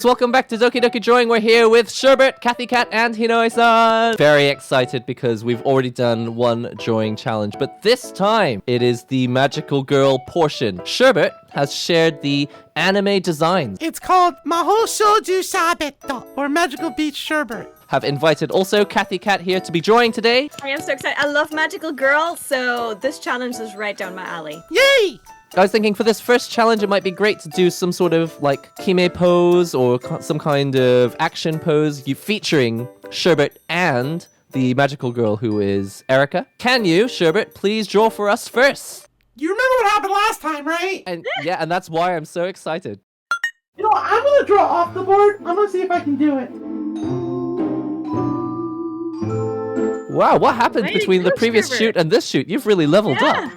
Welcome back to Doki Doki Drawing. We're here with Sherbert, CathyCat, and Hinoe-san. Very excited because we've already done one drawing challenge, but this time it is the magical girl portion. Sherbert has shared the anime designs. It's called Maho Shouju Shabeto, or Magical Beach Sherbert. Have invited also CathyCat here to be drawing today. I am so excited. I love magical girl, so this challenge is right down my alley. Yay! I was thinking for this first challenge, it might be great to do some sort of like kime pose or some kind of action pose featuring Sherbert and the magical girl who is Erica. Can you, Sherbert, please draw for us first? You remember what happened last time, right? And yeah, and that's why I'm so excited. You know, I'm gonna draw off the board. I'm gonna see if I can do it. Wow, what happened Way to between the go, previous Sherbert. shoot and this shoot? You've really leveled up.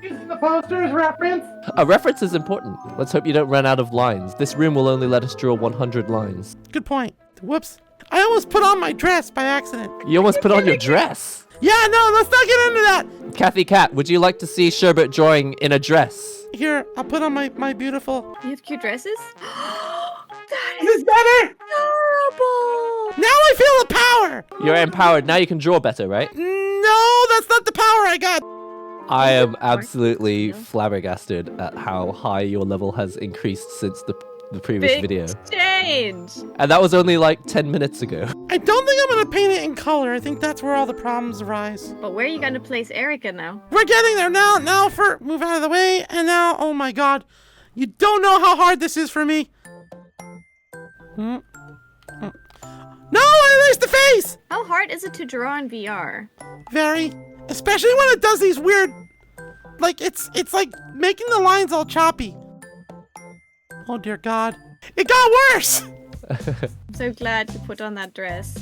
Using the poster as reference. A reference is important. Let's hope you don't run out of lines. This room will only let us draw 100 lines. Good point. Whoops. I almost put on my dress by accident. You almost put on your dress. Yeah, no, let's not get into that. CathyCat, would you like to see Sherbert drawing in a dress? Here, I'll put on my beautiful... You have cute dresses? That Is this better? adorable! Now I feel the power. You're empowered. Now you can draw better, right? No, that's not the power I got. I am absolutely flabbergasted at how high your level has increased since the previous Big video. change! And that was only like 10 minutes ago. I don't think I'm gonna paint it in color. I think that's where all the problems arise. But where are you going to place Erica now? We're getting there now. Now move out of the way. And now, oh my god. You don't know how hard this is for me. No, I erased the face! How hard is it to draw in VR? Very. Especially when it does these weird, like, it's like making the lines all choppy. Oh dear god. It got worse! I'm so glad you put on that dress.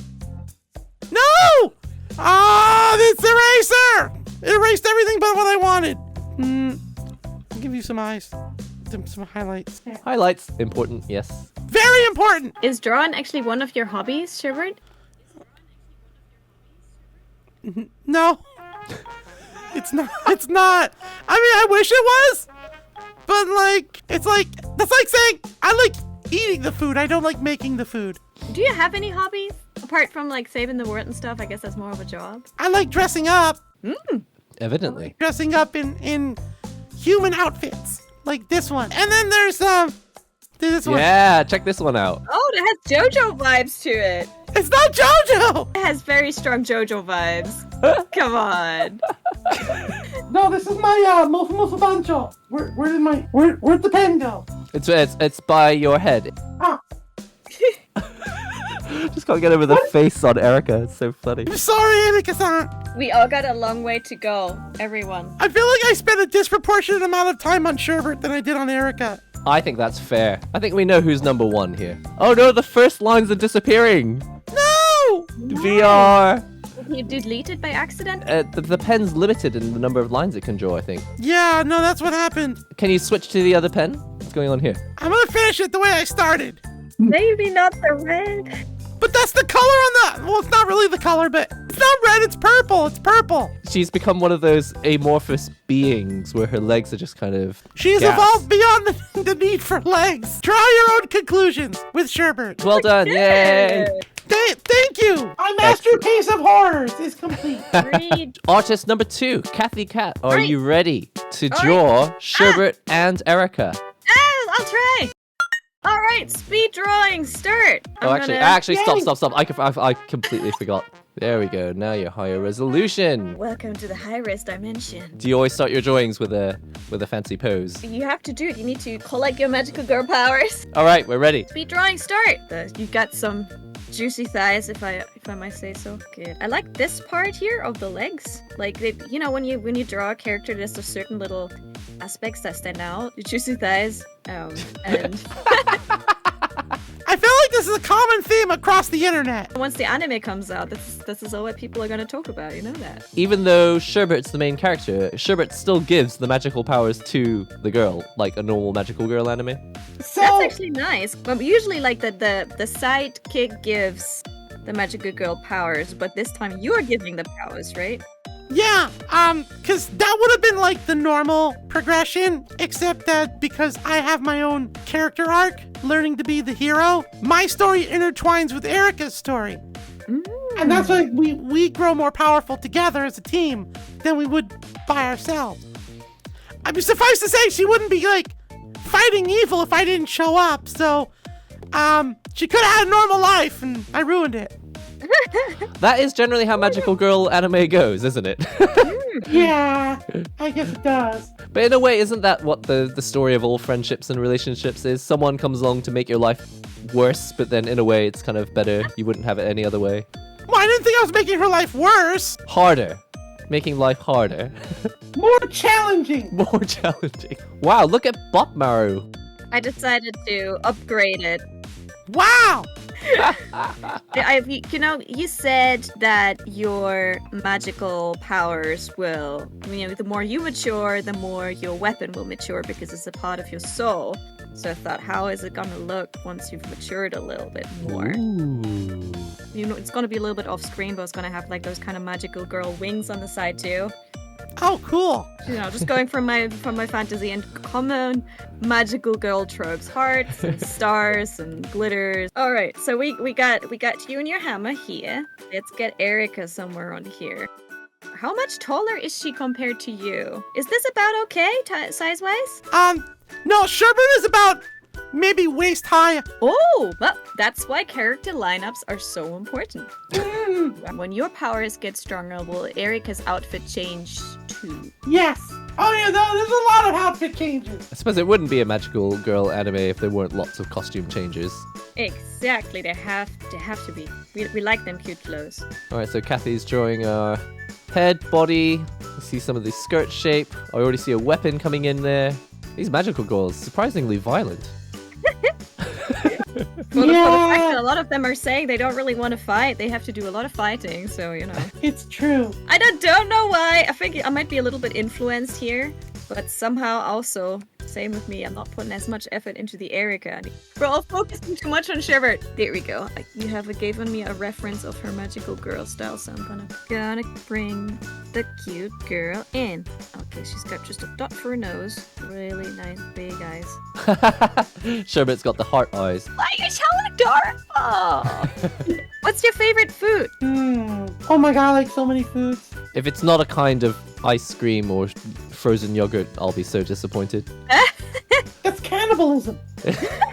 No! Ah, this eraser! It erased everything but what I wanted. I'll give you some eyes. Some highlights. Highlights, important, yes. Very important! Is drawing actually one of your hobbies, Sherbert? No. It's not. It's not. I mean, I wish it was. But like, that's like saying I like eating the food. I don't like making the food. Do you have any hobbies? Apart from like saving the world and stuff, I guess that's more of a job. I like dressing up. Evidently. Dressing up in human outfits. Like this one. And then there's this one. Yeah, check this one out. Oh, it has JoJo vibes to it. It's not JoJo! It has very strong JoJo vibes. Come on. No, this is my Mofu Bancho. Where'd the pen go? It's by your head. Ah. Just can't get over the face on Erica. It's so funny. I'm sorry, Erika-san. We all got a long way to go, everyone. I feel like I spent a disproportionate amount of time on Sherbert than I did on Erica. I think that's fair. I think we know who's number one here. Oh no, the first lines are disappearing. No! VR. You deleted by accident? The pen's limited in the number of lines it can draw, I think. Yeah, no, that's what happened. Can you switch to the other pen? What's going on here? I'm gonna finish it the way I started. Maybe not the red. But that's the color on the... Well, it's not really the color, but... It's not red, it's purple. It's purple. She's become one of those amorphous beings where her legs are just kind of... She's gaps. evolved beyond the need for legs. Draw your own conclusions with Sherbert. Well done, yay! Thank you. My masterpiece of horrors is complete. Read. Artist number 2, CathyCat. Are Right. you ready to draw Sherbert and Erica? I'll try. All right, speed drawing, start. Actually, stop. I completely forgot. There we go. Now your higher resolution. Welcome to the high-res dimension. Do you always start your drawings with a fancy pose? You have to do it. You need to collect your magical girl powers. All right, we're ready. Speed drawing, start. You've got some juicy thighs, if I might say so. Good. I like this part here of the legs. Like, you know, when you draw a character, there's a certain little aspects that stand out. The juicy thighs, and I feel like this is a common theme across the internet. once the anime comes out, this is all what people are gonna talk about. You know that. Even though Sherbert's the main character, Sherbert still gives the magical powers to the girl, like a normal magical girl anime. So, That's actually nice. But usually, like the sidekick gives the magical girl powers, but this time you're giving the powers, right? Yeah, because that would have been like the normal progression, except that because I have my own character arc, learning to be the hero, my story intertwines with Erica's story. And that's why we grow more powerful together as a team than we would by ourselves. I mean, suffice to say, she wouldn't be like fighting evil if I didn't show up. So, she could have had a normal life, and I ruined it. That is generally how magical girl anime goes, isn't it? Yeah, I guess it does. But in a way, isn't that what the story of all friendships and relationships is? Someone comes along to make your life worse, but then in a way, it's kind of better. You wouldn't have it any other way. Well, I didn't think I was making her life worse. Harder. Making life harder. More challenging. More challenging. Wow, look at Botmaru. I decided to upgrade it. Wow. You said that your magical powers will, the more you mature, the more your weapon will mature because it's a part of your soul. So I thought, how is it gonna look once you've matured a little bit more? Ooh. It's gonna be a little bit off screen, but it's gonna have like those kind of magical girl wings on the side too. Oh, cool. Just going from my fantasy and common magical girl tropes, hearts and stars and glitters. All right, so we got you and your hammer here. Let's get Erica somewhere on here. How much taller is she compared to you? Is this about okay, size-wise? No, Sherbert is about maybe waist high. Oh, well, that's why character lineups are so important. When your powers get stronger, will Erica's outfit change too? Yes. Oh yeah, there's a lot of outfit changes. I suppose it wouldn't be a magical girl anime if there weren't lots of costume changes. Exactly, there have to be. We like them cute clothes. Alright, so Cathy's drawing a head, body. I see some of the skirt shape. I already see a weapon coming in there. These magical girls, surprisingly violent. Well, yeah. The fact that a lot of them are saying they don't really want to fight, they have to do a lot of fighting, so It's true. I don't know why. I think I might be a little bit influenced here, but somehow also, same with me, I'm not putting as much effort into the Erica. We're all focusing too much on Sherbert. There we go. You have given me a reference of her magical girl style, so I'm gonna bring the cute girl in. Okay, she's got just a dot for a nose. Really nice big eyes. Sherbert's got the heart eyes. Why are you so adorable? What's your favorite food? Oh my god, I like so many foods. If it's not a kind of ice cream or frozen yogurt, I'll be so disappointed. That's cannibalism.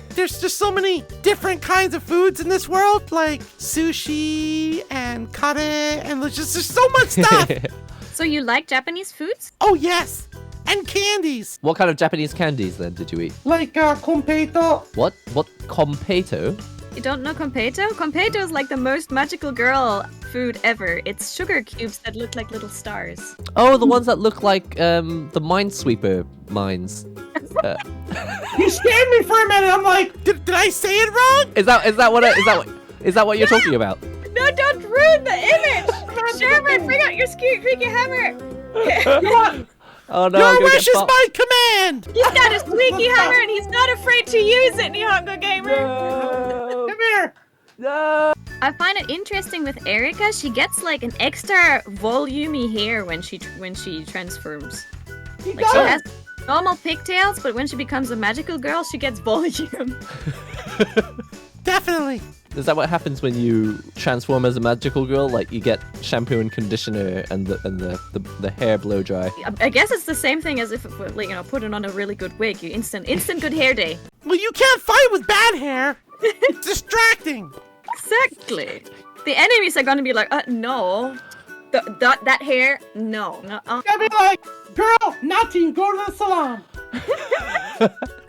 There's just so many different kinds of foods in this world, like sushi and kare, and there's so much stuff. So you like Japanese foods? Oh yes, and candies. What kind of Japanese candies then did you eat? Like konpeito. What kompeito? You don't know kompeito? Kompeito is like the most magical girl food ever. It's sugar cubes that look like little stars. Oh, the ones that look like the Minesweeper mines. You scared me for a minute. I'm like, did I say it wrong? Is that what you're talking about? No, don't ruin the image. Sherbert, bring out your squeaky hammer. Oh no! Your wish is my command. He's got a squeaky hammer and he's not afraid to use it, Nihongo Gamer. No. Come here. No. I find it interesting with Erica. She gets like an extra volumey hair when she transforms. She has normal pigtails, but when she becomes a magical girl, she gets volume. Definitely. Is that what happens when you transform as a magical girl? Like you get shampoo and conditioner and the hair blow dry. I guess it's the same thing as if putting on a really good wig. You instant good hair day. Well, you can't fight with bad hair. It's distracting. Exactly. The enemies are gonna be like, no. That hair, no. I'll be like, girl, not to you. Go to the salon.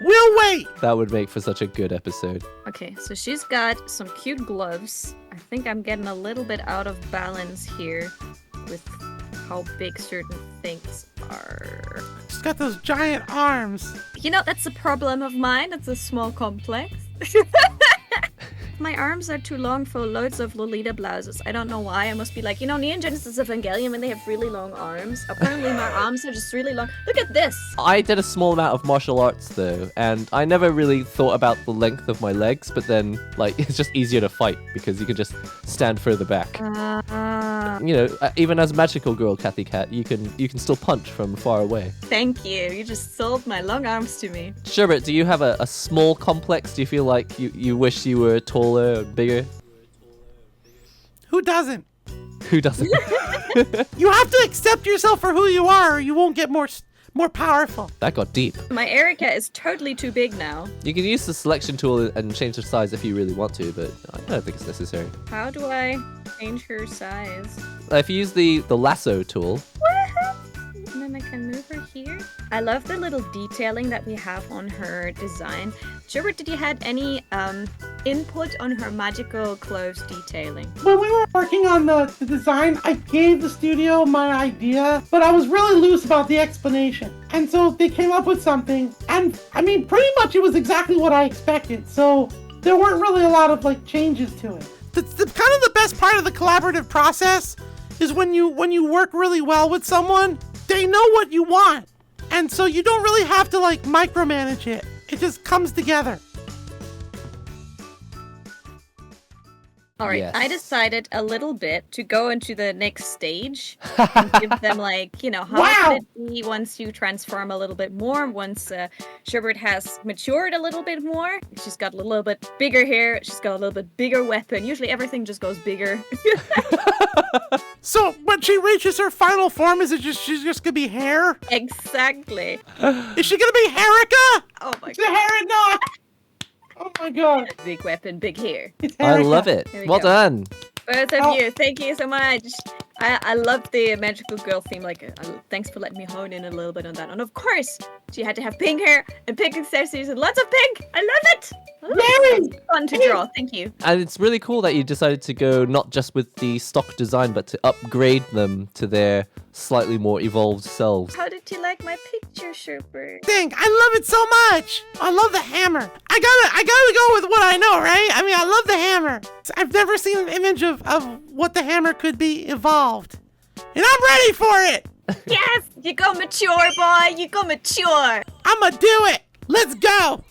We'll wait. That would make for such a good episode. Okay, so she's got some cute gloves. I think I'm getting a little bit out of balance here with how big certain things are. She's got those giant arms. That's a problem of mine. It's a small complex. My arms are too long for loads of Lolita blouses. I don't know why. I must be like, Neon Genesis Evangelion when they have really long arms. Apparently my arms are just really long. Look at this! I did a small amount of martial arts though, and I never really thought about the length of my legs, but then, it's just easier to fight because you can just stand further back. even as magical girl CathyCat, you can still punch from far away. Thank you. You just sold my long arms to me. Sherbert, do you have a small complex? Do you feel like you wish you were taller or bigger? Who doesn't? Who doesn't? You have to accept yourself for who you are, or you won't get more powerful. That got deep. My Erica is totally too big now. You can use the selection tool and change the size if you really want to, but I don't think it's necessary. How do I change her size? If you use the lasso tool, And then I can move her here. I love the little detailing that we have on her design. Sherbert, did you had any input on her magical clothes detailing? When we were working on the design, I gave the studio my idea, but I was really loose about the explanation. And so they came up with something, and I mean, pretty much it was exactly what I expected. So there weren't really a lot of changes to it. The kind of the best part of the collaborative process is when you work really well with someone, they know what you want. And so you don't really have to micromanage it. It just comes together. All right, Yes. I decided a little bit to go into the next stage and give them how Wow. could it be once you transform a little bit more, once Sherbert has matured a little bit more. She's got a little bit bigger hair, she's got a little bit bigger weapon. Usually everything just goes bigger. So when she reaches her final form, she's just gonna be hair? Exactly. Is she gonna be Herica? Oh my The god. hair, no! Oh my god. Big weapon, big hair. It's I Erica. love it. There we Well go. done. Both of Oh. you, thank you so much. I love the magical girl theme. Thanks for letting me hone in a little bit on that. And of course, she had to have pink hair and pink accessories and lots of pink. I love it. Mary! Fun to draw. Thank you. And it's really cool that you decided to go not just with the stock design, but to upgrade them to their slightly more evolved selves. How did you like my picture, Sherbert? Dang, I love it so much. I love the hammer. I gotta go with what I know, right? I mean, I love the hammer. I've never seen an image of what the hammer could be evolved. And I'm ready for it. Yes, you go mature, boy. You go mature. I'ma do it. Let's go.